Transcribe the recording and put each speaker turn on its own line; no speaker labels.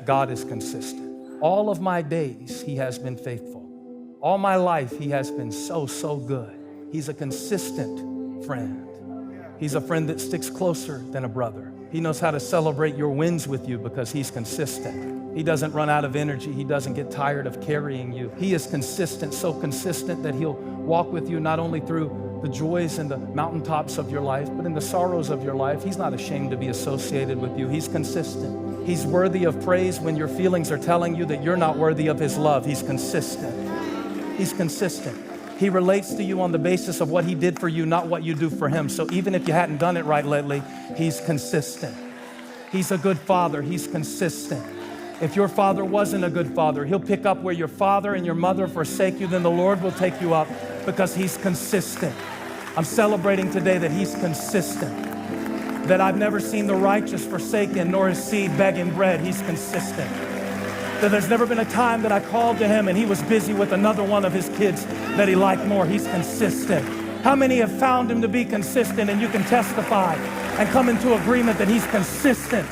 God is consistent. All of my days, he has been faithful. All my life, he has been so good. He's a consistent friend. He's a friend that sticks closer than a brother. He knows how to celebrate your wins with you because he's consistent. He doesn't run out of energy. He doesn't get tired of carrying you. He is consistent, so consistent that he'll walk with you not only through the joys and the mountaintops of your life, but in the sorrows of your life. He's not ashamed to be associated with you. He's consistent. He's worthy of praise when your feelings are telling you that you're not worthy of his love. He's consistent. He's consistent. He relates to you on the basis of what he did for you, not what you do for him. So even if you hadn't done it right lately, he's consistent. He's a good father. He's consistent. If your father wasn't a good father, he'll pick up where your father and your mother forsake you, then the Lord will take you up because he's consistent. I'm celebrating today that he's consistent, that I've never seen the righteous forsaken nor his seed begging bread. He's consistent. That there's never been a time that I called to him and he was busy with another one of his kids that he liked more. He's consistent. How many have found him to be consistent, and you can testify and come into agreement that he's consistent?